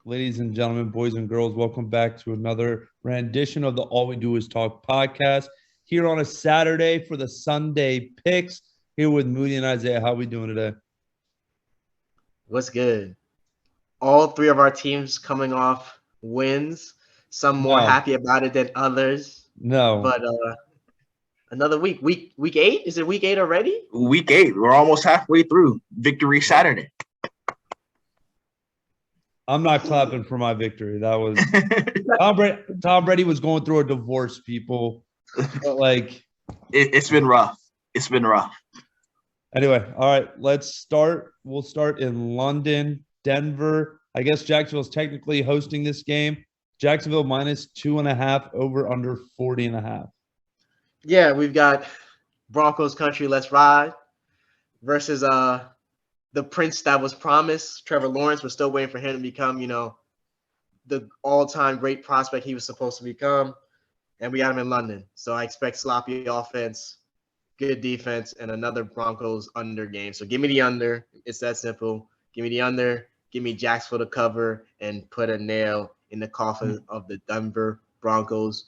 Ladies and gentlemen, boys and girls, welcome back to another rendition of the All We Do Is Talk podcast. Here on a Saturday for the Sunday picks. Here with Moody and Isaiah. How are we doing today? What's good? All three of our teams coming off wins. Some more No, happy about it than others. no. But another week. Week 8? Is it week 8 already? Week 8. We're almost halfway through. Victory Saturday. I'm not clapping for my victory. That was Tom Brady was going through a divorce, people. But it's been rough. It's been rough. anyway, all right, let's start. We'll start in London, Denver. I guess Jacksonville's technically hosting this game. Jacksonville minus 2.5 over under 40.5. Yeah, we've got Broncos country, let's ride versus the prince that was promised, Trevor Lawrence. We're still waiting for him to become, the all-time great prospect he was supposed to become. And we got him in London. So I expect sloppy offense, good defense, and another Broncos under game. So give me the under. It's that simple. Give me the under. Give me Jacksonville to cover and put a nail in the coffin of the Denver Broncos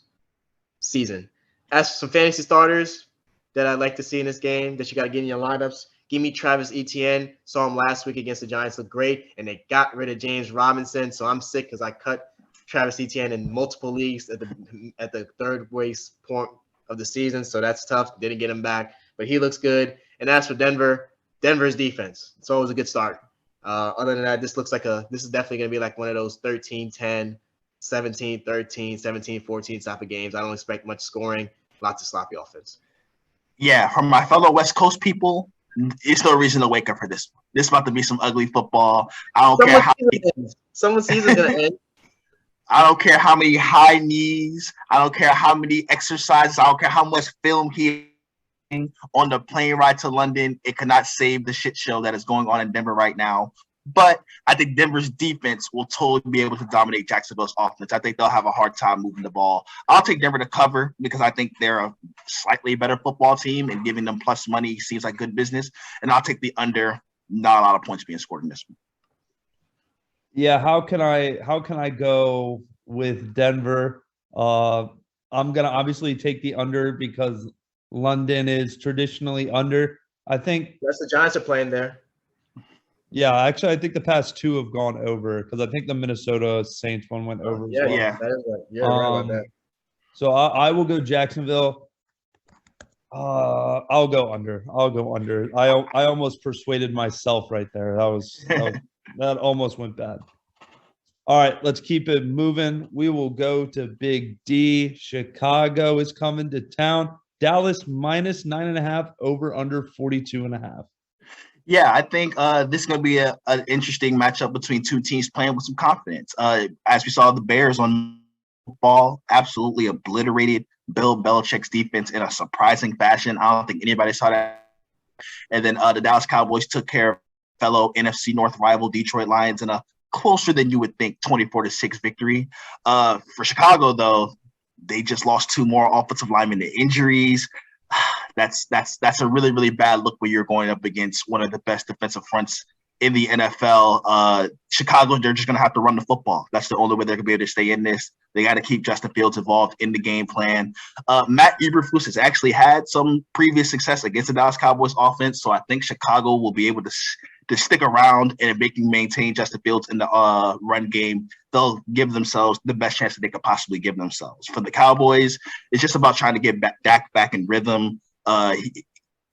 season. As for some fantasy starters that I'd like to see in this game that you got to get in your lineups, give me Travis Etienne. Saw him last week against the Giants. Looked great. And they got rid of James Robinson. So I'm sick because I cut Travis Etienne in multiple leagues at the third race point of the season. So that's tough. Didn't get him back. But he looks good. And as for Denver's defense. It's always a good start. Other than that, this is definitely going to be like one of those 13-10, 17-13, 17-14 type of games. I don't expect much scoring. Lots of sloppy offense. Yeah, from my fellow West Coast people, it's no reason to wake up for this one. This is about to be some ugly football. I don't care how someone's season's going to end. I don't care how many high knees. I don't care how many exercises. I don't care how much film he on the plane ride to London. It cannot save the shit show that is going on in Denver right now. But I think Denver's defense will totally be able to dominate Jacksonville's offense. I think they'll have a hard time moving the ball. I'll take Denver to cover because I think they're a slightly better football team, and giving them plus money seems like good business. And I'll take the under. Not a lot of points being scored in this one. Yeah, how can I go with Denver? I'm gonna obviously take the under because London is traditionally under. I think That's the Giants are playing there. Yeah, actually, I think the past two have gone over because I think the Minnesota Saints one went over. Yeah, as well. yeah, that is right. You're right about that. So I will go Jacksonville. I'll go under. I almost persuaded myself right there. That almost went bad. All right, let's keep it moving. We will go to Big D. Chicago is coming to town. Dallas minus 9.5 over under 42.5. Yeah, I think this is going to be an interesting matchup between two teams playing with some confidence. As we saw, the Bears on ball absolutely obliterated Bill Belichick's defense in a surprising fashion. I don't think anybody saw that. And then the Dallas Cowboys took care of fellow NFC North rival Detroit Lions in a closer than you would think 24-6 victory. For Chicago, though, they just lost two more offensive linemen to injuries. That's a really, really bad look when you're going up against one of the best defensive fronts in the NFL. Chicago, they're just going to have to run the football. That's the only way they're going to be able to stay in this. They got to keep Justin Fields involved in the game plan. Matt Eberflus has actually had some previous success against the Dallas Cowboys offense, so I think Chicago will be able to stick around and maintain Justin Fields in the run game. They'll give themselves the best chance that they could possibly give themselves. For the Cowboys, it's just about trying to get Dak back in rhythm.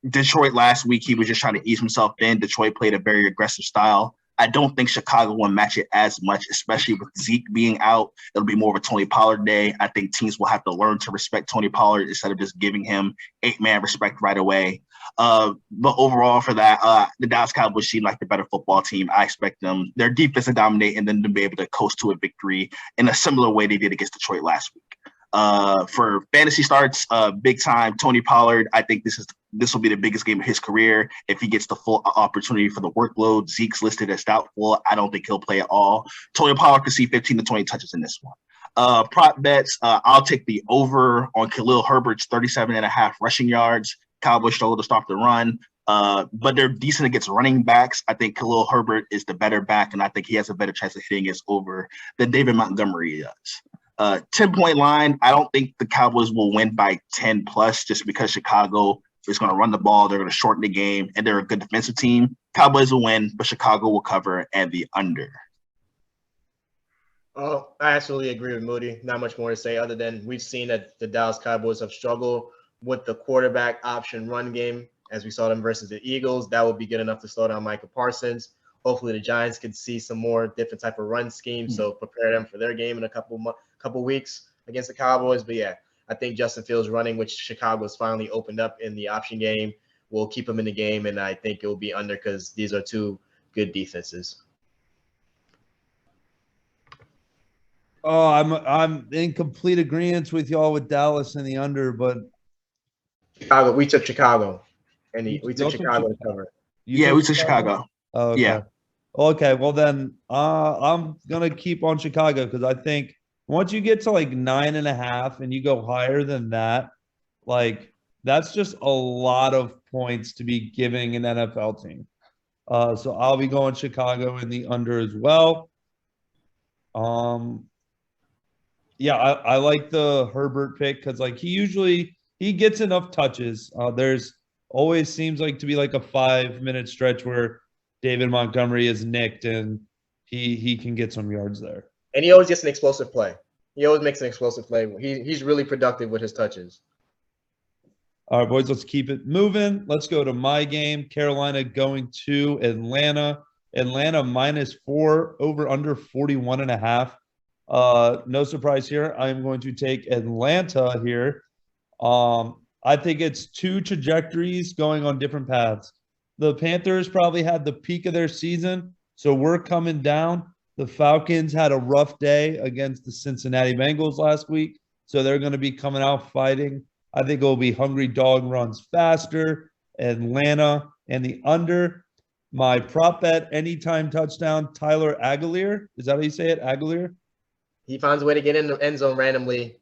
Detroit last week, he was just trying to ease himself in. Detroit played a very aggressive style. I don't think Chicago will match it as much, especially with Zeke being out. It'll be more of a Tony Pollard day. I think teams will have to learn to respect Tony Pollard instead of just giving him 8-man respect right away. But overall for that, the Dallas Cowboys seem like the better football team. I expect them, their defense to dominate and then to be able to coast to a victory in a similar way they did against Detroit last week. For fantasy starts, big time Tony Pollard. I think this will be the biggest game of his career if he gets the full opportunity for the workload. Zeke's listed as doubtful. I don't think he'll play at all. Tony Pollard could see 15 to 20 touches in this one. Prop bets, I'll take the over on Khalil Herbert's 37.5 rushing yards. Cowboys struggle to stop the run. But they're decent against running backs. I think Khalil Herbert is the better back, and I think he has a better chance of hitting us over than David Montgomery does. 10-point line, I don't think the Cowboys will win by 10 plus just because Chicago is going to run the ball. They're going to shorten the game, and they're a good defensive team. Cowboys will win, but Chicago will cover and the under. Oh, I absolutely agree with Moody. Not much more to say other than we've seen that the Dallas Cowboys have struggled with the quarterback option run game, as we saw them versus the Eagles. That would be good enough to slow down Michael Parsons. Hopefully the Giants could see some more different type of run schemes, so prepare them for their game in a couple weeks against the Cowboys. But yeah, I think Justin Fields running, which Chicago's finally opened up in the option game, will keep him in the game, and I think it will be under because these are two good defenses. Oh, I'm in complete agreement with y'all with Dallas and the under, but Chicago, we took Chicago, and we Y'all took took Chicago to Chicago. cover. Yeah, we took Chicago. Oh, okay. Yeah. Okay, well then I'm gonna keep on Chicago because I think once you get to like 9.5 and you go higher than that, like that's just a lot of points to be giving an NFL team. So I'll be going Chicago in the under as well. Yeah, I like the Herbert pick because like he gets enough touches. There's always seems like to be like a 5-minute stretch where David Montgomery is nicked and he can get some yards there. And he always gets an explosive play. He always makes an explosive play. He's really productive with his touches. All right, boys, let's keep it moving. Let's go to my game. Carolina going to Atlanta. Atlanta -4, over under 41.5. No surprise here. I'm going to take Atlanta here. I think it's two trajectories going on different paths. The Panthers probably had the peak of their season, so we're coming down. The Falcons had a rough day against the Cincinnati Bengals last week, so they're going to be coming out fighting. I think it will be hungry dog runs faster. Atlanta and the under. My prop bet, anytime touchdown, Tyler Allgeier. Is that how you say it, Allgeier? He finds a way to get in the end zone randomly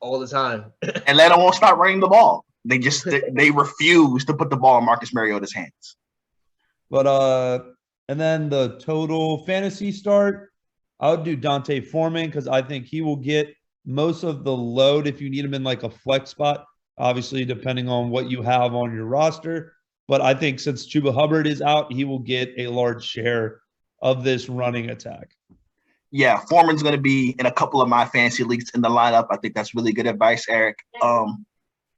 all the time. Atlanta won't stop running the ball. They refuse to put the ball in Marcus Mariota's hands. But and then the total fantasy start, I would do Dante Foreman because I think he will get most of the load if you need him in like a flex spot, obviously depending on what you have on your roster. But I think since Chuba Hubbard is out, he will get a large share of this running attack. Yeah, Foreman's going to be in a couple of my fantasy leagues in the lineup. I think that's really good advice, Eric.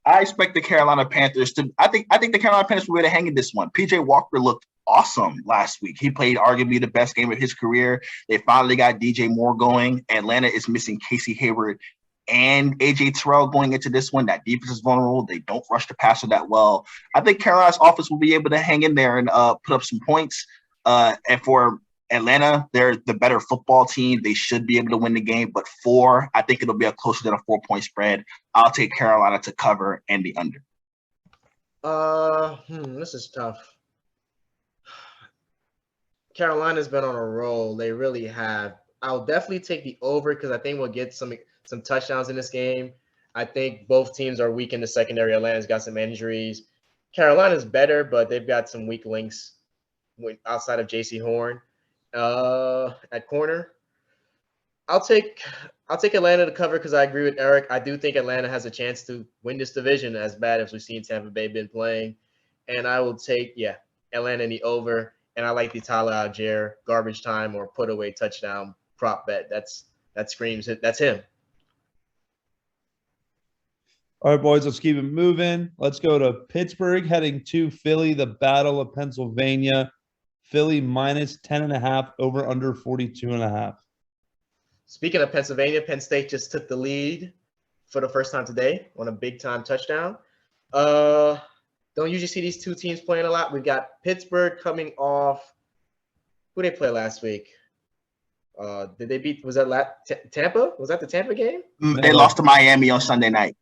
I expect the Carolina Panthers to – I think the Carolina Panthers will be able to hang in this one. P.J. Walker looked awesome last week. He played arguably the best game of his career. They finally got DJ Moore going. Atlanta is missing Casey Hayward and A.J. Terrell going into this one. That defense is vulnerable. They don't rush the passer that well. I think Carolina's offense will be able to hang in there and put up some points. And for Atlanta, they're the better football team. They should be able to win the game. But I think it'll be closer than a 4-point spread. I'll take Carolina to cover and the under. This is tough. Carolina's been on a roll. They really have. I'll definitely take the over because I think we'll get some touchdowns in this game. I think both teams are weak in the secondary. Atlanta's got some injuries. Carolina's better, but they've got some weak links outside of J.C. Horn at corner. I'll take Atlanta to cover because I agree with Eric. I do think Atlanta has a chance to win this division as bad as we've seen Tampa Bay been playing. And I will take, Atlanta in the over. And I like the Tyler Allgeier garbage time or put away touchdown prop bet. That screams it. That's him. All right, boys, let's keep it moving. Let's go to Pittsburgh, heading to Philly, the Battle of Pennsylvania. Philly -10.5, over under 42.5. Speaking of Pennsylvania, Penn State just took the lead for the first time today on a big-time touchdown. Don't usually see these two teams playing a lot. We've got Pittsburgh coming off. Who did they play last week? Did they beat? Was that Tampa? Was that the Tampa game? They lost to Miami on Sunday night.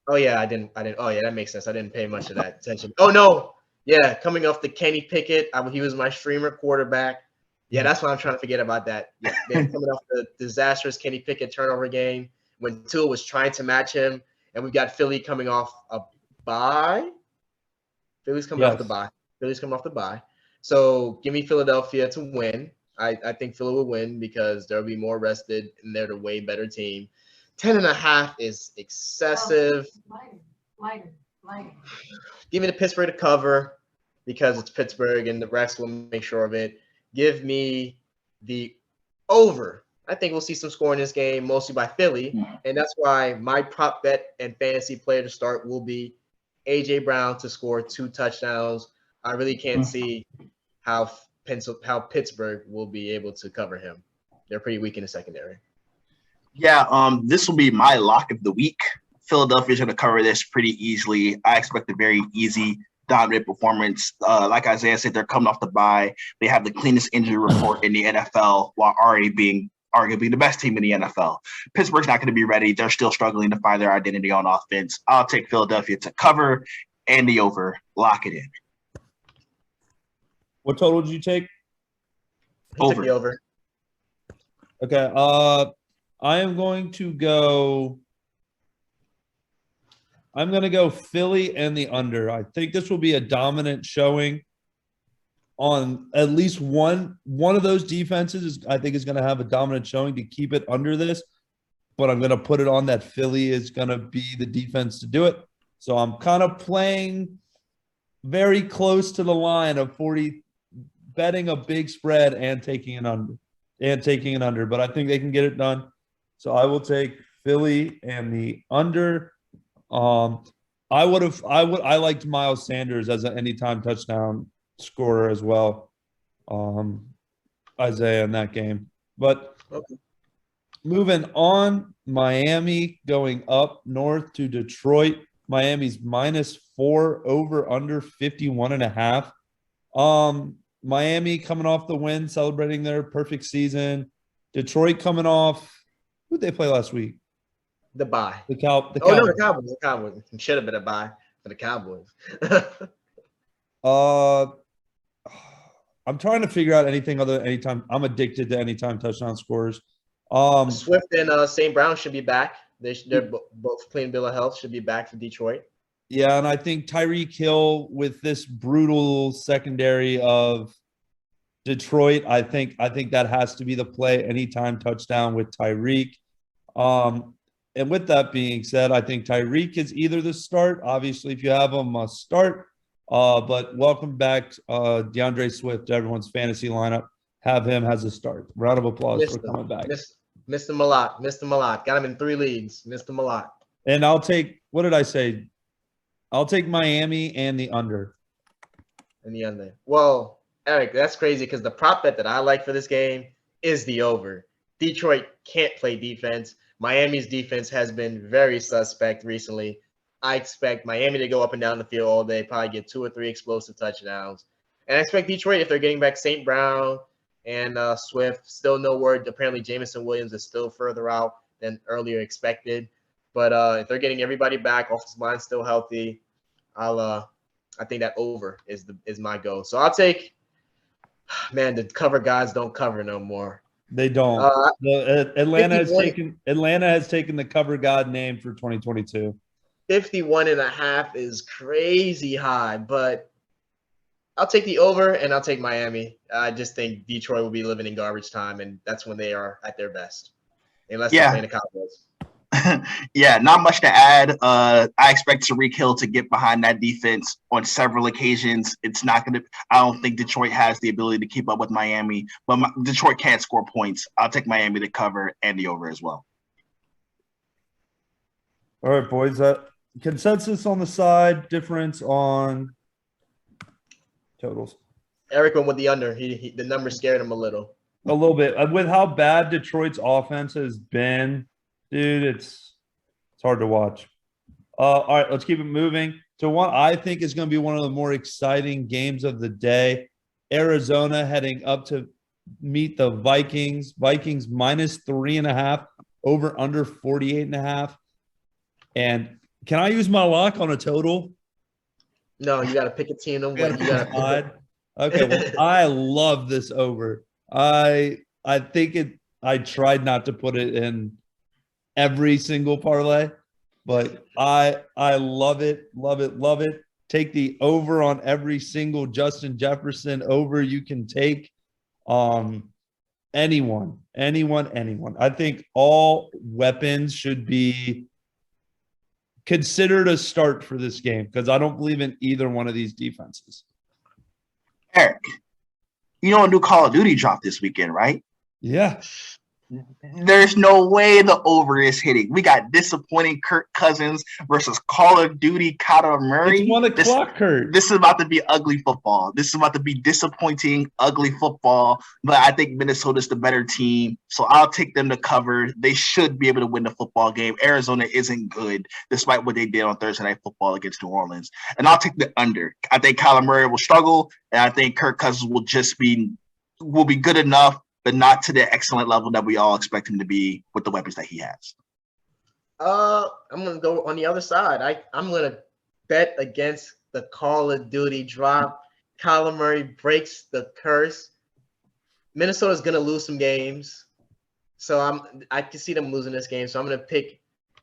Oh yeah, I didn't. Oh yeah, that makes sense. I didn't pay much of that attention. Oh no, yeah, coming off the Kenny Pickett. He was my streamer quarterback. Yeah, that's why I'm trying to forget about that. Yeah, they're coming off the disastrous Kenny Pickett turnover game when Tua was trying to match him, and we've got Philly coming off a bye. Philly's coming off the bye. Philly's coming off the bye. So give me Philadelphia to win. I think Philly will win because they'll be more rested and they're the way better team. 10.5 is excessive. Lighter. Give me the Pittsburgh to cover because it's Pittsburgh and the rest will make sure of it. Give me the over. I think we'll see some score in this game, mostly by Philly. And that's why my prop bet and fantasy player to start will be A.J. Brown to score 2 touchdowns. I really can't see how Pittsburgh will be able to cover him. They're pretty weak in the secondary. Yeah, this will be my lock of the week. Philadelphia's going to cover this pretty easily. I expect a very easy, dominant performance. Like Isaiah said, they're coming off the bye. They have the cleanest injury report in the NFL while already being arguably the best team in the NFL. Pittsburgh's not going to be ready. They're still struggling to find their identity on offense. I'll take Philadelphia to cover and the over. Lock it in. What total did you take? He took the over. Okay. I am going to go. I'm going to go Philly and the under. I think this will be a dominant showing on at least one of those defenses. I think is going to have a dominant showing to keep it under this, but I'm going to put it on that Philly is going to be the defense to do it. So I'm kind of playing very close to the line of 40, betting a big spread and taking an under, but I think they can get it done. So I will take Philly and the under. I liked Miles Sanders as an anytime touchdown scorer as well. Isaiah in that game. But moving on, Miami going up north to Detroit. Miami's -4 over under 51.5. Miami coming off the win, celebrating their perfect season. Detroit coming off. Who'd they play last week? The bye. The Cowboys. No, the Cowboys. The Cowboys. It should have been a bye for the Cowboys. I'm trying to figure out anything other than anytime. I'm addicted to anytime touchdown scores. Swift and St. Brown should be back. They're both clean bill of health. Should be back for Detroit. Yeah, and I think Tyreek Hill with this brutal secondary of Detroit, I think that has to be the play. Anytime touchdown with Tyreek. And with that being said, I think Tyreek is either the start. Obviously, if you have him, must start. But welcome back, DeAndre Swift, to everyone's fantasy lineup. Have him as a start. Round of applause for coming back. Mr. Malott. Got him in 3 leagues. Mr. Malott. And I'll take, what did I say? I'll take Miami and the under. Well, Eric, that's crazy because the prop bet that I like for this game is the over. Detroit can't play defense. Miami's defense has been very suspect recently. I expect Miami to go up and down the field all day, probably get 2 or 3 explosive touchdowns. And I expect Detroit, if they're getting back St. Brown and Swift, still no word. Apparently, Jameson Williams is still further out than earlier expected. But if they're getting everybody back, offensive line still healthy, I think that over is my go. So I'll take. Man, the cover guys don't cover no more. They don't. Atlanta has taken the cover god name for 2022. 51.5 is crazy high, but I'll take the over and I'll take Miami. I just think Detroit will be living in garbage time, and that's when they are at their best, unless they're playing the Cowboys. Yeah, not much to add. I expect Tyreek Hill to get behind that defense on several occasions. It's not going to – I don't think Detroit has the ability to keep up with Miami, but Detroit can't score points. I'll take Miami to cover and the over as well. All right, boys. Consensus on the side, difference on totals. Eric went with the under. The number scared him a little. A little bit. With how bad Detroit's offense has been, dude, it's hard to watch. All right, let's keep it moving to one I think is going to be one of the more exciting games of the day. Arizona heading up to meet the Vikings. Vikings -3.5 over under 48.5. And can I use my lock on a total? No, you got to pick a team to win. Okay, well, I love this over. I think I tried not to put it in every single parlay, but I love it. take the over on every single Justin Jefferson over you can take. Anyone. I think all weapons should be considered a start for this game because I don't believe in either one of these defenses. Eric, you know a new Call of Duty dropped this weekend, right? Yeah. There's no way the over is hitting. We got disappointing Kirk Cousins versus Call of Duty Kyler Murray. It's 1 o'clock, Kurt. This is about to be ugly football. This is about to be disappointing, ugly football. But I think Minnesota's the better team, so I'll take them to cover. They should be able to win the football game. Arizona isn't good, despite what they did on Thursday Night Football against New Orleans. And I'll take the under. I think Kyler Murray will struggle, and I think Kirk Cousins will be good enough, but not to the excellent level that we all expect him to be with the weapons that he has. I'm gonna go on the other side. I'm gonna bet against the Call of Duty drop. Kyler Murray breaks the curse. Minnesota's gonna lose some games, so I can see them losing this game. So I'm gonna pick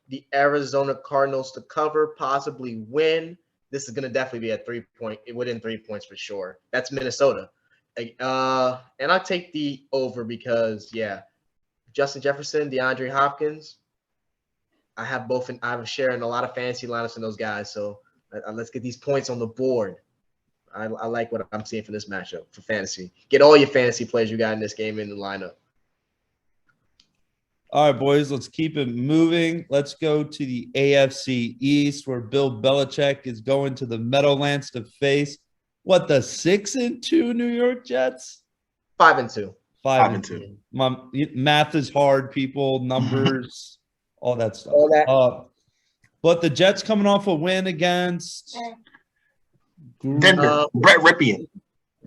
the Arizona Cardinals to cover, possibly win. This is gonna definitely be a 3-point, within 3 points for sure. That's Minnesota. And I'll take the over because, Justin Jefferson, DeAndre Hopkins, I have a share in a lot of fantasy lineups in those guys. So let's get these points on the board. I like what I'm seeing for this matchup for fantasy. Get all your fantasy players you got in this game in the lineup. All right, boys, let's keep it moving. Let's go to the AFC East where Bill Belichick is going to the Meadowlands to face the 6-2 New York Jets? 5-2. 5-2. My math is hard, people, numbers, all that stuff. All that. But the Jets coming off a win against Denver, Brett Ripien.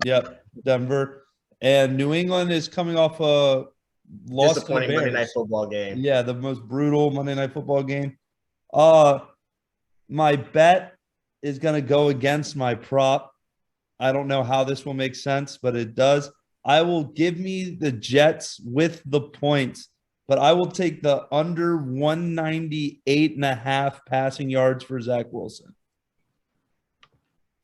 Yep, Denver. And New England is coming off a loss to the Disappointing Bears. Monday Night Football game. Yeah, the most brutal Monday Night Football game. My bet is going to go against my prop. I don't know how this will make sense, but it does. I will give me the Jets with the points, but I will take the under 198.5 passing yards for Zach Wilson.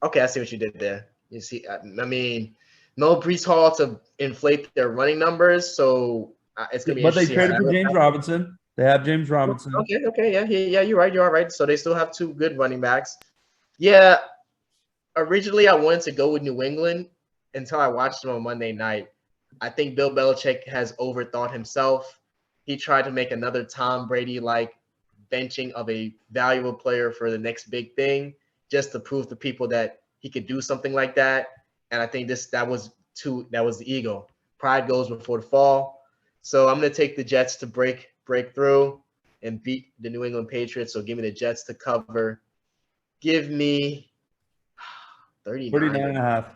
Okay, I see what you did there. You see, I mean, no Breece Hall to inflate their running numbers, so it's gonna be. But they traded for James Robinson. They have James Robinson. Okay, yeah, you're right. You're all right. So they still have 2 good running backs. Yeah. Originally, I wanted to go with New England until I watched them on Monday night. I think Bill Belichick has overthought himself. He tried to make another Tom Brady-like benching of a valuable player for the next big thing, just to prove to people that he could do something like that. And I think that was the ego. Pride goes before the fall. So I'm going to take the Jets to break through and beat the New England Patriots. So give me the Jets to cover. Give me 39.5.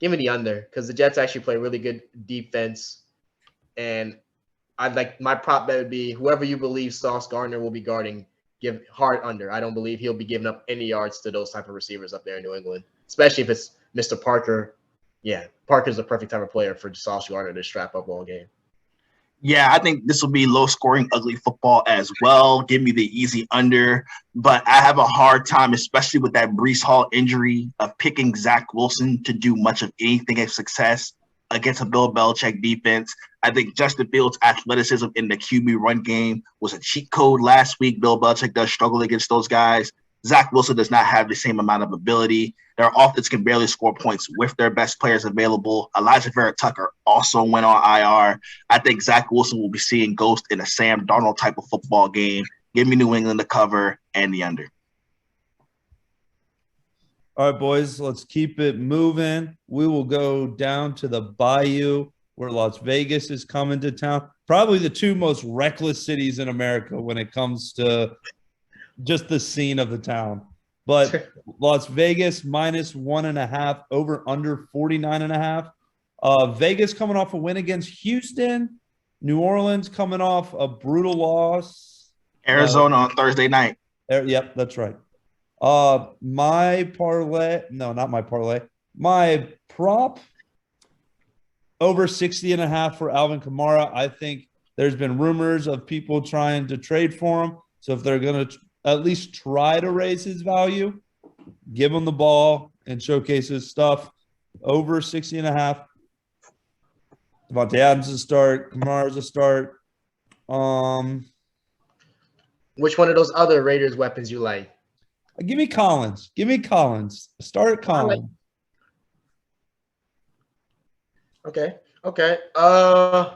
Give me the under because the Jets actually play really good defense. And I'd like my prop bet would be whoever you believe Sauce Gardner will be guarding, give hard under. I don't believe he'll be giving up any yards to those type of receivers up there in New England, especially if it's Mr. Parker. Yeah, Parker's the perfect type of player for Sauce Gardner to strap up all game. Yeah, I think this will be low-scoring, ugly football as well. Give me the easy under. But I have a hard time, especially with that Breece Hall injury, of picking Zach Wilson to do much of anything of success against a Bill Belichick defense. I think Justin Fields' athleticism in the QB run game was a cheat code last week. Bill Belichick does struggle against those guys. Zach Wilson does not have the same amount of ability. Their offense can barely score points with their best players available. Elijah Vera-Tucker also went on IR. I think Zach Wilson will be seeing ghost in a Sam Darnold type of football game. Give me New England to cover and the under. All right, boys, let's keep it moving. We will go down to the Bayou where Las Vegas is coming to town. Probably the 2 most reckless cities in America when it comes to just the scene of the town. But Las Vegas minus 1.5, over under 49.5. Vegas coming off a win against Houston. New Orleans coming off a brutal loss. Arizona on Thursday night. Yep, that's right. My parlay, no, not my parlay. My prop, over 60.5 for Alvin Kamara. I think there's been rumors of people trying to trade for him. So if they're going to at least try to raise his value, Give him the ball and showcase his stuff. Over 60.5. Devontae Adams is a start. Kamara's a start. Which one of those other Raiders weapons you like? Give me Collins. Give me Collins. Start Collins. Okay. Okay.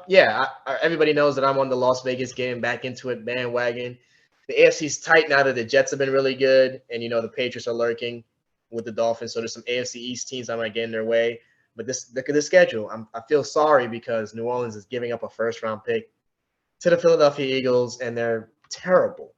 Yeah. Everybody knows that I'm on the Las Vegas getting back into it bandwagon. The AFC's tight now that the Jets have been really good, and the Patriots are lurking with the Dolphins. So there's some AFC East teams that might get in their way. But look at the schedule. I feel sorry because New Orleans is giving up a first-round pick to the Philadelphia Eagles, and they're terrible.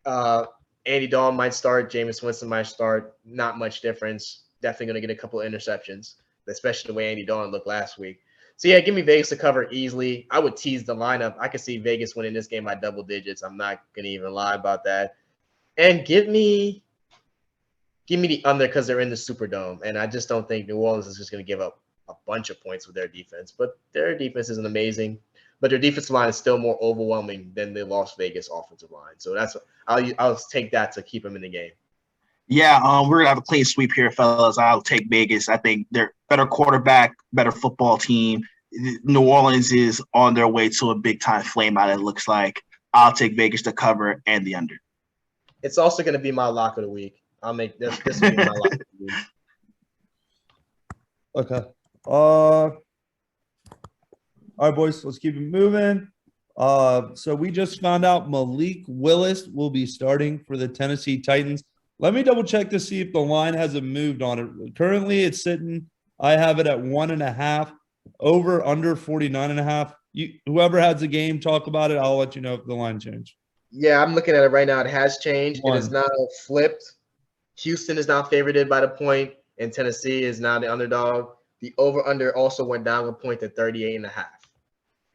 Andy Dalton might start. Jameis Winston might start. Not much difference. Definitely going to get a couple of interceptions, especially the way Andy Dalton looked last week. So, yeah, give me Vegas to cover easily. I would tease the lineup. I could see Vegas winning this game by double digits. I'm not going to even lie about that. And give me the under because they're in the Superdome. And I just don't think New Orleans is just going to give up a bunch of points with their defense. But their defense isn't amazing. But their defensive line is still more overwhelming than the Las Vegas offensive line. So I'll take that to keep them in the game. Yeah, we're gonna have a clean sweep here, fellas. I'll take Vegas. I think they're better quarterback, better football team. New Orleans is on their way to a big time flame out. It looks like. I'll take Vegas to cover and the under. It's also going to be my lock of the week. I'll make this. This will be my lock of the week. Okay. All right, boys, let's keep it moving. So we just found out Malik Willis will be starting for the Tennessee Titans. Let me double check to see if the line hasn't moved on it. Currently, it's sitting. I have it at 1.5. Over under 49.5. Whoever has the game, talk about it. I'll let you know if the line changed. Yeah, I'm looking at it right now. It has changed. One. It is now flipped. Houston is now favored by the point, and Tennessee is now the underdog. The over-under also went down a point to 38.5.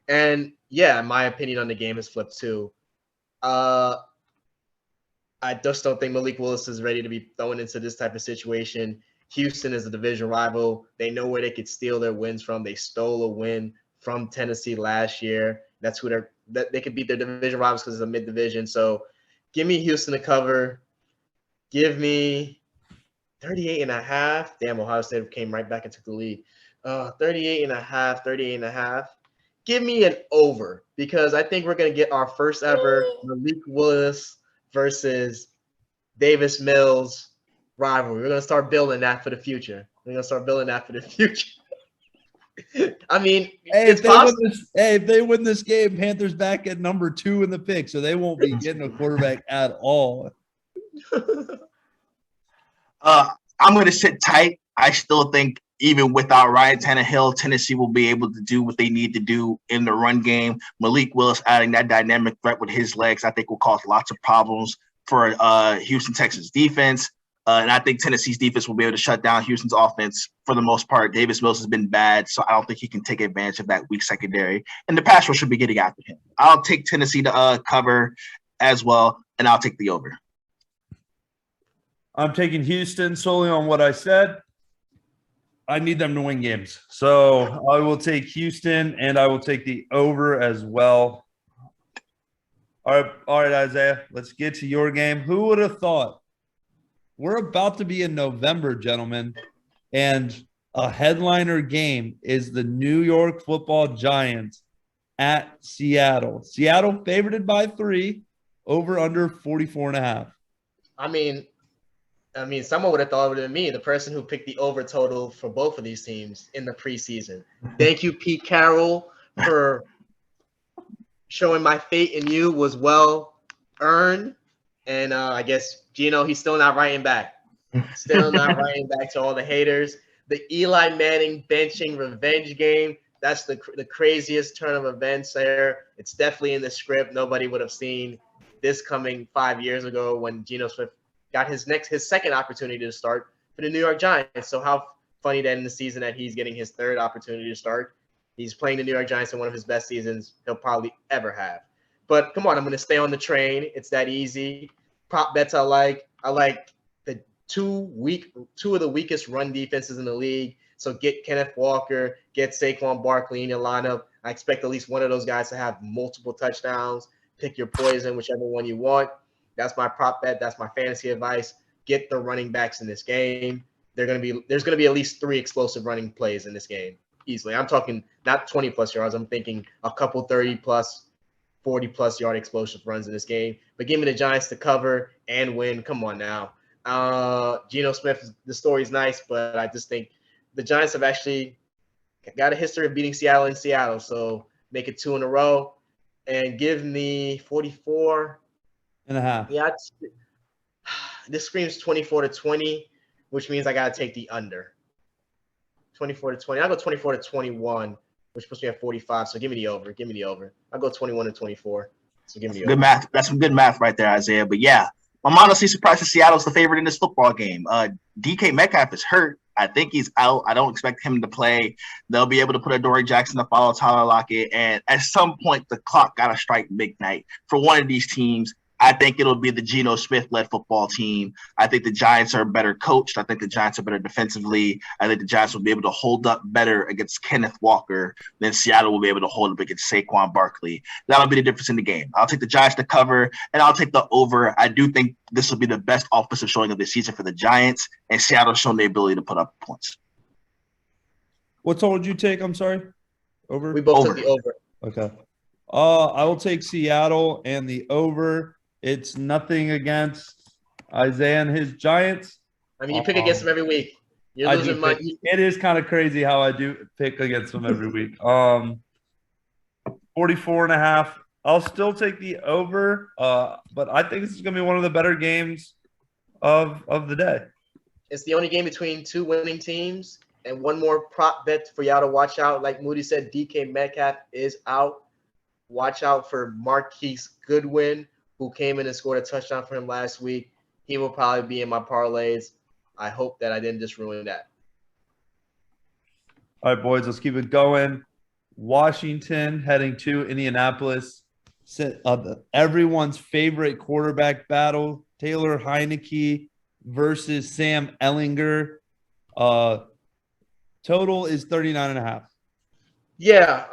And, yeah, my opinion on the game is flipped too. I just don't think Malik Willis is ready to be thrown into this type of situation. Houston is a division rival. They know where they could steal their wins from. They stole a win from Tennessee last year. That's who they could beat their division rivals because it's a mid-division. So give me Houston to cover. Give me 38.5. Damn, Ohio State came right back and took the lead. 38.5. Give me an over because I think we're going to get our first ever Malik Willis versus Davis Mills rivalry. We're going to start building that for the future. I mean, if they win this game, Panthers back at number 2 in the pick, so they won't be getting a quarterback at all. I'm going to sit tight. I still think even without Ryan Tannehill, Tennessee will be able to do what they need to do in the run game. Malik Willis adding that dynamic threat with his legs, I think, will cause lots of problems for Houston Texans defense. And I think Tennessee's defense will be able to shut down Houston's offense for the most part. Davis Mills has been bad, so I don't think he can take advantage of that weak secondary. And the pass rush should be getting after him. I'll take Tennessee to cover as well, and I'll take the over. I'm taking Houston solely on what I said. I need them to win games. So I will take Houston, and I will take the over as well. All right, Isaiah, let's get to your game. Who would have thought? We're about to be in November, gentlemen, and a headliner game is the New York Football Giants at Seattle. Seattle favored by 3, over under 44.5. I mean, someone would have thought it would have been me, the person who picked the over total for both of these teams in the preseason. Thank you, Pete Carroll, for showing my faith in you was well earned. And I guess Gino, he's still not writing back. Still not writing back to all the haters. The Eli Manning benching revenge game. That's the craziest turn of events there. It's definitely in the script. Nobody would have seen this coming 5 years ago when Geno Smith got his second opportunity to start for the New York Giants. So how funny that in the season that he's getting his third opportunity to start. He's playing the New York Giants in one of his best seasons he'll probably ever have. But come on, I'm going to stay on the train. It's that easy. Prop bets I like. I like the two of the weakest run defenses in the league. So get Kenneth Walker, get Saquon Barkley in your lineup. I expect at least one of those guys to have multiple touchdowns. Pick your poison, whichever one you want. That's my prop bet. That's my fantasy advice. get the running backs in this game. There's going to be at least 3 explosive running plays in this game easily. I'm talking not 20+ yards. I'm thinking a couple 30+, 40+ yard explosive runs in this game. But give me the Giants to cover and win. Come on now. Geno Smith, the story's nice, but I just think the Giants have actually got a history of beating Seattle in Seattle. So make it 2 in a row and give me 44 and a half. Yeah, this screams 24-20, which means I got to take the under. 24-20. I'll go 24-21, which puts me at 45. So give me the over. Give me the over. I'll go 21-24. So give me the Good over. math. That's some good math right there, Isaiah. But yeah, I'm honestly surprised that Seattle's the favorite in this football game. DK Metcalf is hurt. I think he's out. I don't expect him to play. They'll be able to put Adoree Jackson to follow Tyler Lockett. And at some point, the clock got to strike midnight for one of these teams. I think it'll be the Geno Smith-led football team. I think the Giants are better coached. I think the Giants are better defensively. I think the Giants will be able to hold up better against Kenneth Walker than Seattle will be able to hold up against Saquon Barkley. That'll be the difference in the game. I'll take the Giants to cover, and I'll take the over. I do think this will be the best offensive showing of the season for the Giants, and Seattle's shown the ability to put up points. What total did you take? I'm sorry. Over? We both Over. took the over. Okay. I will take Seattle and the over. It's nothing against Isaiah and his Giants. I mean, you pick against them every week. You're I losing do money. pick- It is kind of crazy how I do pick against them every week. 44 and a half. I'll still take the over, but I think this is going to be one of the better games of the day. It's the only game between 2 winning teams. And one more prop bet for y'all to watch out. Like Moody said, DK Metcalf is out. Watch out for Marquise Goodwin, who came in and scored a touchdown for him last week. He will probably be in my parlays. I hope that I didn't just ruin that. All right, boys, let's keep it going. Washington heading to Indianapolis. Everyone's favorite quarterback battle, Taylor Heineke versus Sam Ellinger. Total is 39.5. Yeah,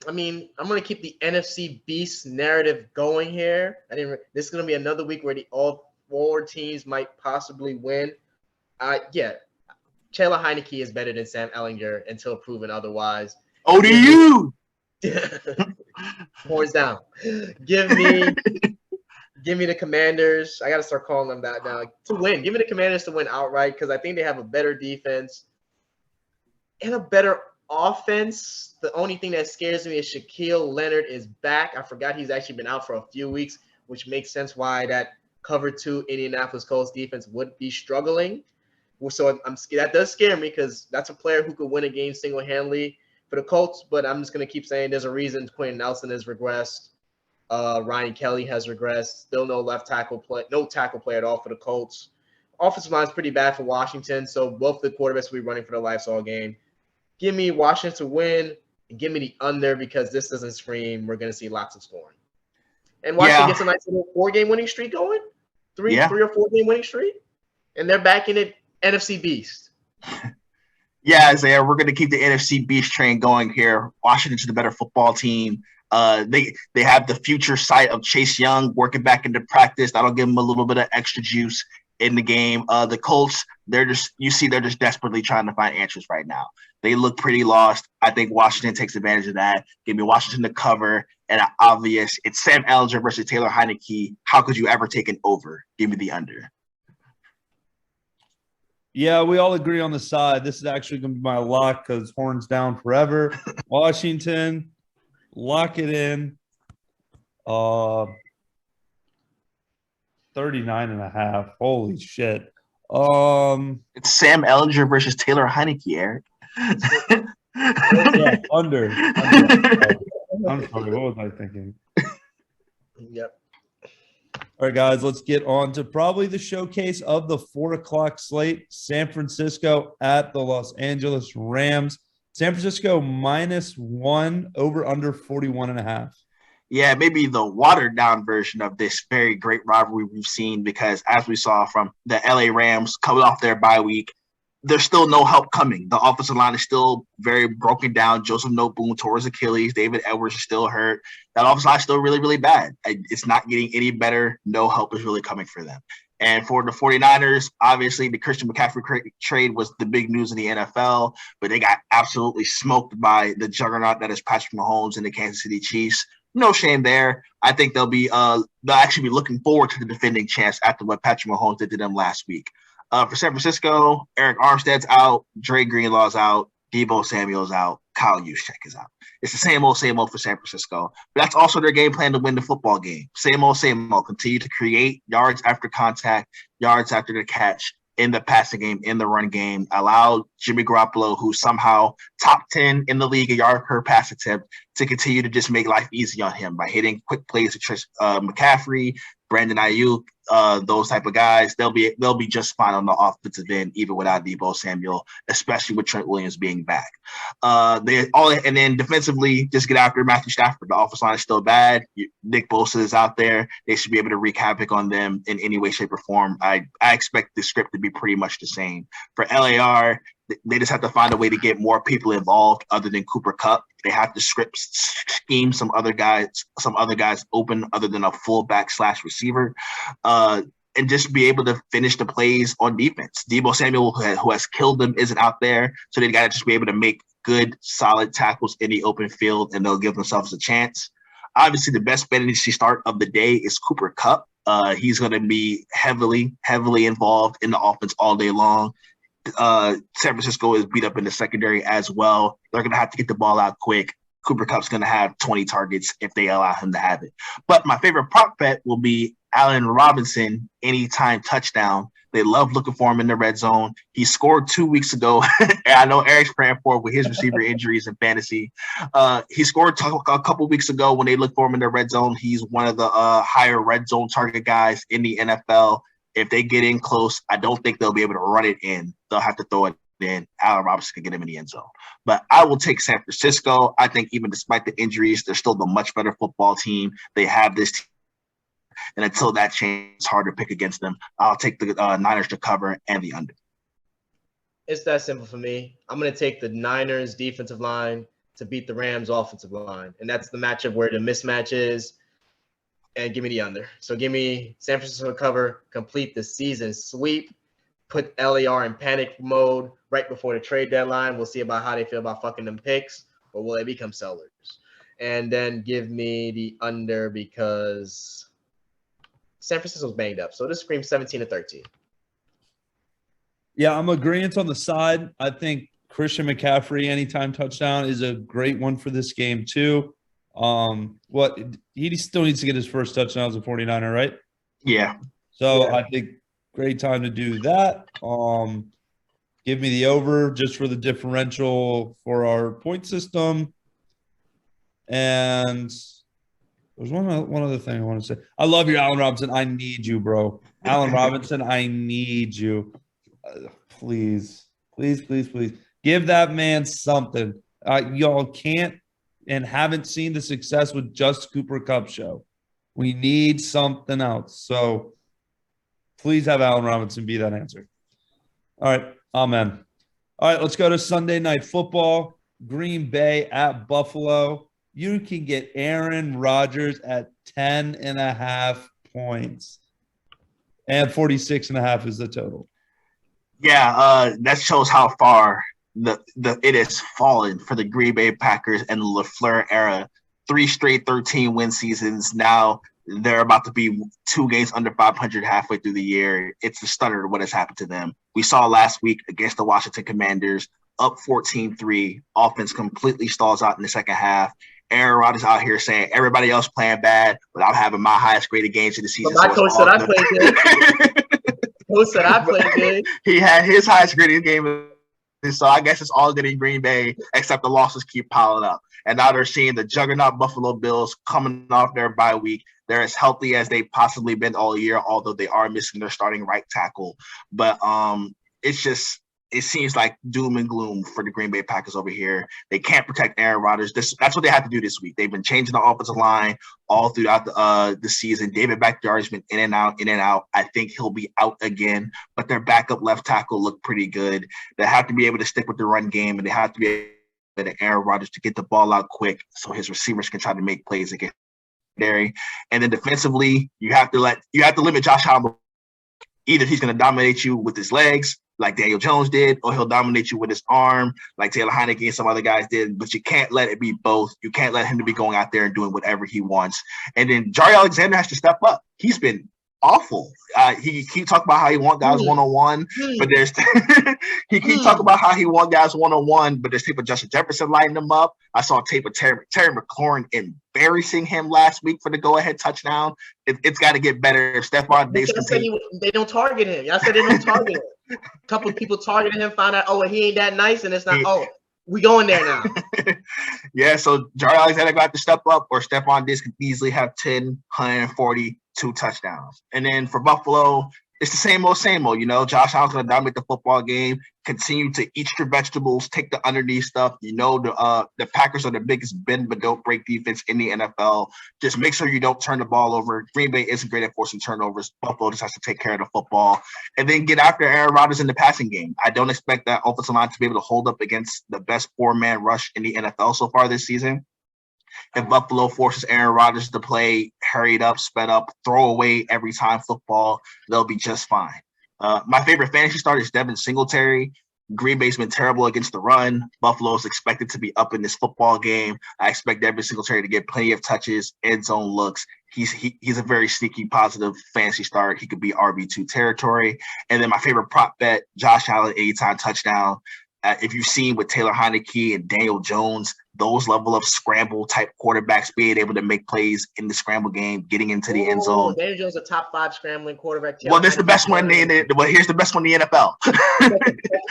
I mean, I'm going to keep the NFC Beast narrative going here. This is going to be another week where all 4 teams might possibly win. Yeah, Taylor Heineke is better than Sam Ellinger until proven otherwise. ODU! Horns down. Give me the Commanders. I got to start calling them that now. To win. Give me the Commanders to win outright because I think they have a better defense and a better offense. The only thing that scares me is Shaquille Leonard is back. I forgot he's actually been out for a few weeks, which makes sense why that cover 2 Indianapolis Colts defense would be struggling. So that does scare me because that's a player who could win a game single-handedly for the Colts, but I'm just going to keep saying there's a reason Quentin Nelson has regressed. Ryan Kelly has regressed. Still no tackle play at all for the Colts. Offensive line is pretty bad for Washington, so both the quarterbacks will be running for their lives all game. Give me Washington to win and give me the under because this doesn't scream we're going to see lots of scoring. And Washington gets a nice little 4-game winning streak going, 3 or 4-game winning streak, and they're back in it. NFC Beast. Yeah, Isaiah, we're going to keep the NFC Beast train going here. Washington's the better football team. They have the future sight of Chase Young working back into practice. That'll give them a little bit of extra juice in the game. The Colts, they're just desperately trying to find answers right now. They look pretty lost. I think Washington takes advantage of that. Give me Washington to cover, and obvious, it's Sam Ellinger versus Taylor Heineke. How could you ever take an over? Give me the under. Yeah, we all agree on the side. This is actually going to be my lock because horns down forever. Washington, lock it in. 39.5. Holy shit. It's Sam Ellinger versus Taylor Heineke, Eric. Yeah, under. I'm sorry. What was I thinking? Yep. All right, guys, let's get on to probably the showcase of the 4:00 slate. San Francisco at the Los Angeles Rams. San Francisco -1 over under 41.5. Yeah, maybe the watered down version of this very great rivalry we've seen because as we saw from the LA Rams coming off their bye week, there's still no help coming. The offensive line is still very broken down. Joseph Noboom tore his Achilles. David Edwards is still hurt. That offensive line is still really, really bad. It's not getting any better. No help is really coming for them. And for the 49ers, obviously the Christian McCaffrey trade was the big news in the NFL, but they got absolutely smoked by the juggernaut that is Patrick Mahomes and the Kansas City Chiefs. No shame there. I think they'll actually be looking forward to the defending champs after what Patrick Mahomes did to them last week. For San Francisco, Eric Armstead's out, Dre Greenlaw's out, Deebo Samuel's out, Kyle Juszczyk is out. It's the same old for San Francisco. But that's also their game plan to win the football game. Same old. Continue to create yards after contact, yards after the catch in the passing game, in the run game. Allow Jimmy Garoppolo, who's somehow top 10 in the league, a yard per pass attempt, to continue to just make life easy on him by hitting quick plays to McCaffrey, Brandon Ayuk, those type of guys. They'll be just fine on the offensive end, even without Deebo Samuel, especially with Trent Williams being back. And then defensively, just get after Matthew Stafford. The offensive line is still bad. Nick Bosa is out there. They should be able to wreak havoc on them in any way, shape, or form. I expect the script to be pretty much the same. For LAR, they just have to find a way to get more people involved other than Cooper Kupp. They have to scheme some other guys open other than a fullback / receiver, and just be able to finish the plays on defense. Deebo Samuel, who has killed them, isn't out there, so they got to just be able to make good, solid tackles in the open field, and they'll give themselves a chance. Obviously, the best fantasy start of the day is Cooper Kupp. He's going to be heavily involved in the offense all day long. San Francisco is beat up in the secondary as well. They're going to have to get the ball out quick. Cooper Kupp's going to have 20 targets if they allow him to have it. But my favorite prop bet will be Allen Robinson anytime touchdown. They love looking for him in the red zone. He scored 2 weeks ago. And I know Eric's praying for it with his receiver injuries in fantasy. He scored a couple weeks ago when they looked for him in the red zone. He's one of the higher red zone target guys in the NFL. If they get in close, I don't think they'll be able to run it in. They'll have to throw it in. Allen Robinson can get him in the end zone. But I will take San Francisco. I think even despite the injuries, they're still the much better football team. They have this team. And until that changes, it's hard to pick against them. I'll take the Niners to cover and the under. It's that simple for me. I'm going to take the Niners defensive line to beat the Rams offensive line. And that's the matchup where the mismatch is. And give me the under. So give me San Francisco cover, complete the season sweep, put LAR in panic mode right before the trade deadline. We'll see about how they feel about fucking them picks, or will they become sellers? And then give me the under because San Francisco's banged up. So this screams 17-13. Yeah, I'm agreeing on the side. I think Christian McCaffrey anytime touchdown is a great one for this game too. He still needs to get his first touchdown as a 49er, right? Yeah. So Yeah. I think great time to do that. Give me the over just for the differential for our point system. And there's one other thing I want to say. I love you, Allen Robinson. I need you, bro. Allen Robinson, I need you. Please. Give that man something. Y'all can't and haven't seen the success with just Cooper Kupp show. We need something else. So please have Allen Robinson be that answer. All right. Amen. All right. Let's go to Sunday Night Football. Green Bay at Buffalo. You can get Aaron Rodgers at 10.5 points. And 46.5 is the total. Yeah, that shows how far it has fallen for the Green Bay Packers and the LaFleur era. 3 straight 13-win seasons. Now they're about to be 2 games under 500 halfway through the year. It's a stunner what has happened to them. We saw last week against the Washington Commanders, up 14-3. Offense completely stalls out in the second half. Aaron Rodgers out here saying everybody else playing bad, but I'm having my highest graded games of the season. But my coach said I played good. Coach said I played good. He had his highest graded game. So I guess it's all good in Green Bay, except the losses keep piling up. And now they're seeing the juggernaut Buffalo Bills coming off their bye week. They're as healthy as they've possibly been all year, although they are missing their starting right tackle. But it seems like doom and gloom for the Green Bay Packers over here. They can't protect Aaron Rodgers. That's what they have to do this week. They've been changing the offensive line all throughout the season. David Bakhtiari has been in and out. I think he'll be out again, but their backup left tackle looked pretty good. They have to be able to stick with the run game, and they have to be able to Aaron Rodgers to get the ball out quick so his receivers can try to make plays against Derry. And then defensively, you have to limit Josh Allen Either he's going to dominate you with his legs, like Daniel Jones did, or he'll dominate you with his arm, like Taylor Heineke and some other guys did. But you can't let it be both. You can't let him to be going out there and doing whatever he wants. And then Jaire Alexander has to step up. He's been awful. He keep talking about how he want guys one-on-one, but there's he keep talking about how he want guys one-on-one, but there's tape of Justin Jefferson lighting him up. I saw tape of Terry McLaurin embarrassing him last week for the go-ahead touchdown. It's got to get better. If Stephon Diggs they don't target him. Y'all said they don't target him. A couple of people targeted him, found out, oh, he ain't that nice, and it's not, oh, we going there now. Yeah, so Jaire Alexander got to step up, or Stephon Diggs could easily have 10, 140, 2 touchdowns. And then for Buffalo, it's the same old, you know. Josh Allen's going to dominate the football game, continue to eat your vegetables, take the underneath stuff. You know, the Packers are the biggest bend but don't break defense in the NFL. Just make sure you don't turn the ball over. Green Bay isn't great at forcing turnovers. Buffalo just has to take care of the football. And then get after Aaron Rodgers in the passing game. I don't expect that offensive line to be able to hold up against the best 4-man rush in the NFL so far this season. If Buffalo forces Aaron Rodgers to play hurried up, sped up, throw away every time football, they'll be just fine. My favorite fantasy starter is Devin Singletary. Green Bay's been terrible against the run. Buffalo is expected to be up in this football game. I expect Devin Singletary to get plenty of touches, end zone looks. He's a very sneaky, positive fantasy start. He could be RB2 territory. And then my favorite prop bet, Josh Allen, anytime touchdown. If you've seen with Taylor Heineke and Daniel Jones, those level of scramble type quarterbacks being able to make plays in the scramble game, getting into the end zone. Daniel Jones, a top 5 scrambling quarterback. Well, that's the best one in it. Well, here's the best one in the NFL.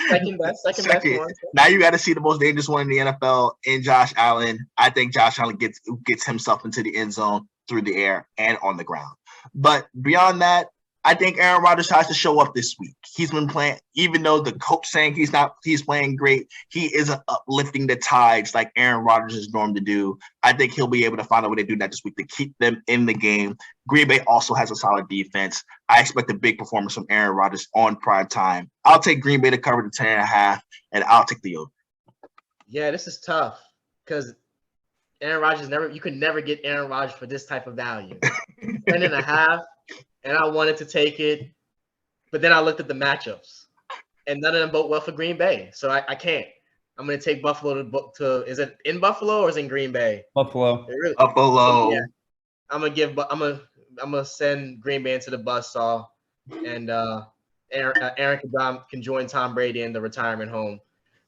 Second best one. Now you got to see the most dangerous one in the NFL in Josh Allen. I think Josh Allen gets himself into the end zone through the air and on the ground. But beyond that, I think Aaron Rodgers has to show up this week. He's been playing, even though the coach saying he's playing great, he isn't uplifting the tides like Aaron Rodgers is normed to do. I think he'll be able to find a way to do that this week to keep them in the game. Green Bay also has a solid defense. I expect a big performance from Aaron Rodgers on prime time. I'll take Green Bay to cover the 10.5, and I'll take the over. Yeah, this is tough because Aaron Rodgers you could never get Aaron Rodgers for this type of value. 10.5. And I wanted to take it, but then I looked at the matchups, and none of them bode well for Green Bay. So I can't. I'm going to take Buffalo to. Is it in Buffalo or is it in Green Bay? Buffalo. Buffalo. Yeah. I'm gonna send Green Bay into the buzzsaw, and Aaron can join Tom Brady in the retirement home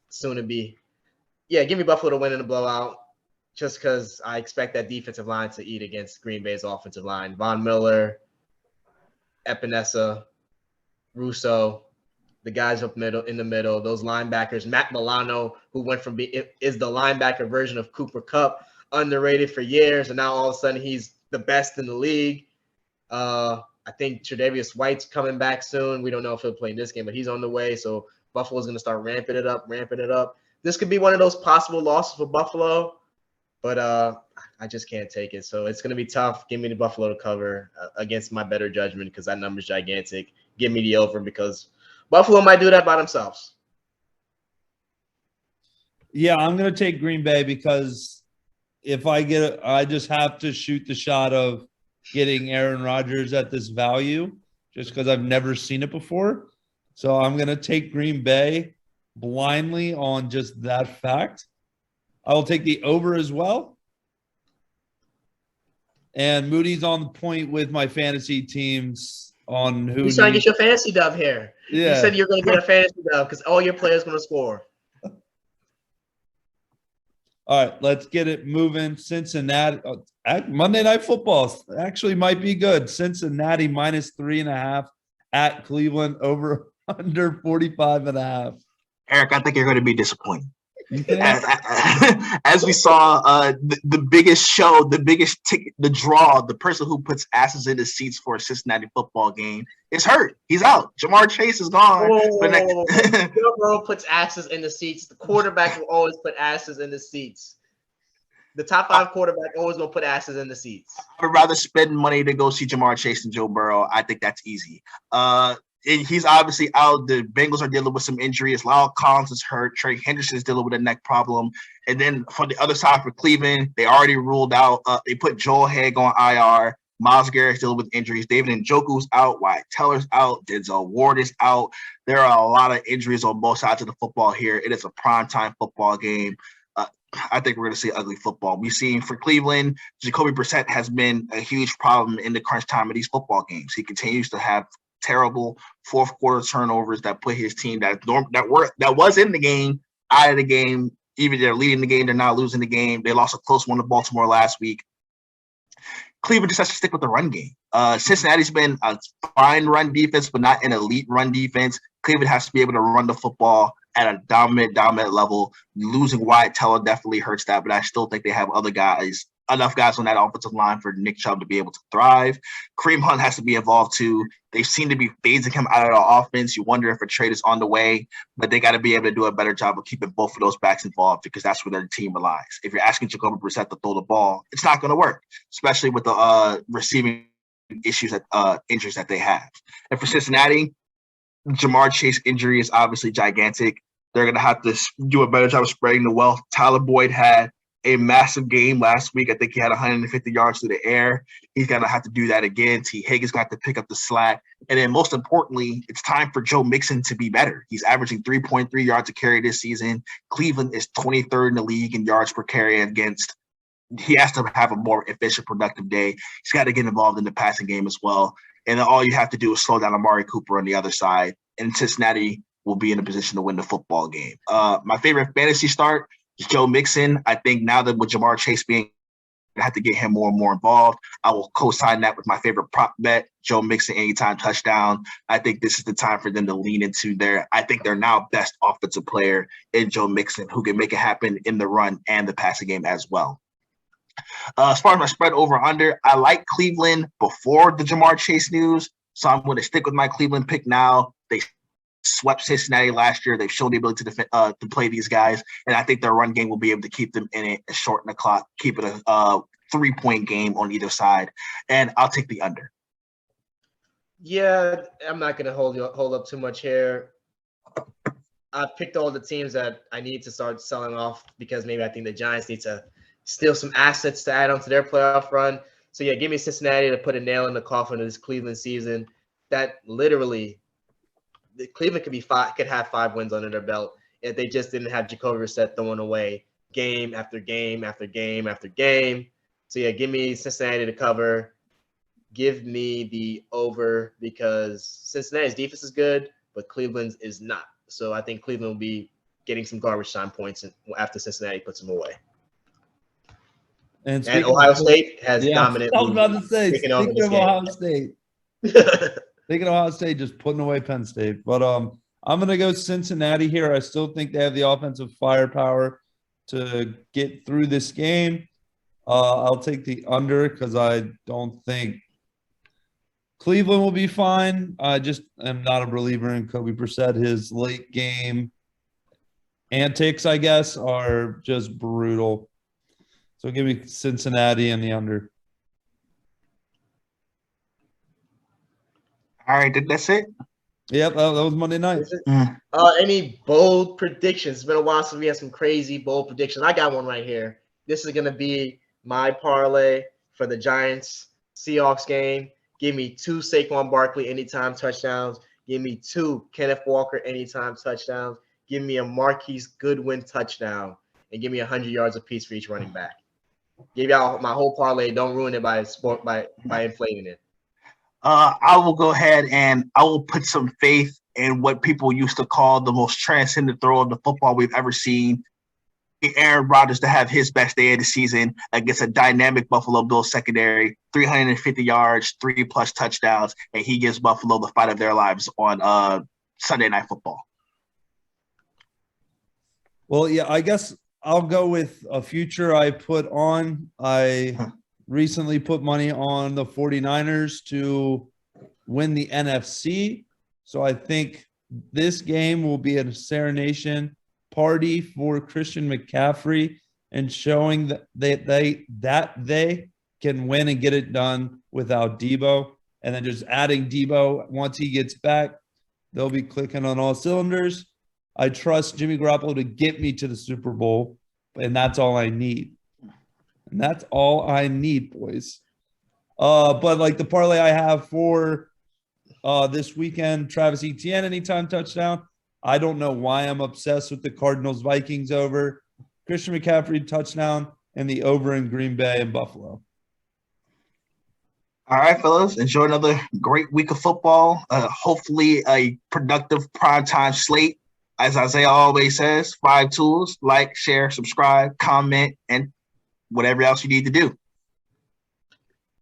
soon to be. Yeah, give me Buffalo to win in the blowout, just because I expect that defensive line to eat against Green Bay's offensive line. Von Miller, Epinesa, Russo, the guys up in the middle, those linebackers, Matt Milano, who went from is the linebacker version of Cooper Kupp, underrated for years, and now all of a sudden he's the best in the league. I think Tre'Davious White's coming back soon. We don't know if he'll play in this game, but he's on the way. So Buffalo's going to start ramping it up. This could be one of those possible losses for Buffalo, but I just can't take it. So it's going to be tough. Give me the Buffalo to cover against my better judgment because that number's gigantic. Give me the over because Buffalo might do that by themselves. Yeah, I'm going to take Green Bay because if I get it, I just have to shoot the shot of getting Aaron Rodgers at this value just because I've never seen it before. So I'm going to take Green Bay blindly on just that fact. I will take the over as well. And Moody's on the point with my fantasy teams on who. You're trying to get your fantasy dub here. Yeah. You said you're going to get a fantasy dub because all your players going to score. All right, let's get it moving. Cincinnati, Monday Night Football actually might be good. Cincinnati -3.5 at Cleveland, over under 45.5. Eric, I think you're going to be disappointed. As we saw, the biggest show, the biggest ticket, the draw, the person who puts asses in the seats for a Cincinnati football game is hurt. He's out. Jamar Chase is gone. Joe Burrow puts asses in the seats. The quarterback will always put asses in the seats. The top 5 quarterback always going to put asses in the seats. I would rather spend money to go see Jamar Chase than Joe Burrow. I think that's easy. He's obviously out. The Bengals are dealing with some injuries. Lyle Collins is hurt. Trey Henderson is dealing with a neck problem. And then for the other side for Cleveland, they already ruled out. They put Joel Haig on IR. Myles Garrett's dealing with injuries. David Njoku's out. Wyatt Teller's out. Denzel Ward is out. There are a lot of injuries on both sides of the football here. It is a primetime football game. I think we're going to see ugly football. We've seen for Cleveland, Jacoby Brissett has been a huge problem in the crunch time of these football games. He continues to have terrible fourth quarter turnovers that put his team that was in the game out of the game. Even they're leading the game, they're not losing the game. They lost a close one to Baltimore last week. Cleveland just has to stick with the run game. Cincinnati's been a fine run defense, but not an elite run defense. Cleveland has to be able to run the football at a dominant level. Losing Wyatt Teller definitely hurts that, but I still think they have enough guys on that offensive line for Nick Chubb to be able to thrive. Kareem Hunt has to be involved too. They seem to be phasing him out of the offense. You wonder if a trade is on the way, but they got to be able to do a better job of keeping both of those backs involved because that's where their team relies. If you're asking Jacoby Brissett to throw the ball, it's not going to work, especially with the receiving injuries that they have. And for Cincinnati, Jamar Chase injury is obviously gigantic. They're going to have to do a better job of spreading the wealth. Tyler Boyd had a massive game last week. I think he had 150 yards through the air. He's going to have to do that again. T. Higgins got to pick up the slack. And then most importantly, it's time for Joe Mixon to be better. He's averaging 3.3 yards a carry this season. Cleveland is 23rd in the league in yards per carry against. He has to have a more efficient, productive day. He's got to get involved in the passing game as well. And then all you have to do is slow down Amari Cooper on the other side. And Cincinnati will be in a position to win the football game. My favorite fantasy start is Joe Mixon. I think now that with Jamar Chase being, I have to get him more and more involved. I will co-sign that with my favorite prop bet, Joe Mixon anytime touchdown. I think this is the time for them to lean into I think they're now best offensive player in Joe Mixon, who can make it happen in the run and the passing game as well. As far as my spread over under, I like Cleveland before the Jamar Chase news, so I'm going to stick with my Cleveland pick now. They swept Cincinnati last year. They've shown the ability to play these guys, and I think their run game will be able to keep them in it, shorten the clock, keep it a 3-point game on either side, and I'll take the under. Yeah, I'm not going to hold up too much here. I've picked all the teams that I need to start selling off because maybe I think the Giants need to steal some assets to add on to their playoff run. So, yeah, give me Cincinnati to put a nail in the coffin of this Cleveland season. That literally – Cleveland could have 5 wins under their belt if they just didn't have Jacoby Brissett throwing away game after game after game after game. So, yeah, give me Cincinnati to cover. Give me the over because Cincinnati's defense is good, but Cleveland's is not. So I think Cleveland will be getting some garbage time points after Cincinnati puts them away. And Ohio State has dominantly I was about to say, speaking of Ohio State. Speaking of Ohio State, just putting away Penn State. But I'm going to go Cincinnati here. I still think they have the offensive firepower to get through this game. I'll take the under because I don't think Cleveland will be fine. I just am not a believer in Jacoby Brissett. His late game antics, I guess, are just brutal. So give me Cincinnati and the under. All right, that's it. Yep, that was Monday night. Any bold predictions? It's been a while since we had some crazy bold predictions. I got one right here. This is going to be my parlay for the Giants-Seahawks game. Give me 2 Saquon Barkley anytime touchdowns. Give me 2 Kenneth Walker anytime touchdowns. Give me a Marquise Goodwin touchdown. And give me 100 yards apiece for each running back. Give y'all my whole parlay. Don't ruin it by inflating it. I will go ahead and I will put some faith in what people used to call the most transcendent throw of the football we've ever seen. Aaron Rodgers to have his best day of the season against a dynamic Buffalo Bills secondary, 350 yards, 3+ touchdowns, and he gives Buffalo the fight of their lives on Sunday Night Football. Well, yeah, I guess I'll go with a future I put on. I recently put money on the 49ers to win the NFC. So I think this game will be a serenation party for Christian McCaffrey and showing that they can win and get it done without Debo. And then just adding Debo once he gets back, they'll be clicking on all cylinders. I trust Jimmy Garoppolo to get me to the Super Bowl, and that's all I need. And that's all I need, boys. But like the parlay I have for this weekend, Travis Etienne anytime touchdown. I don't know why I'm obsessed with the Cardinals Vikings over. Christian McCaffrey touchdown and the over in Green Bay and Buffalo. All right, fellas, enjoy another great week of football. Hopefully a productive primetime slate. As Isaiah always says, 5 tools: like, share, subscribe, comment, and whatever else you need to do.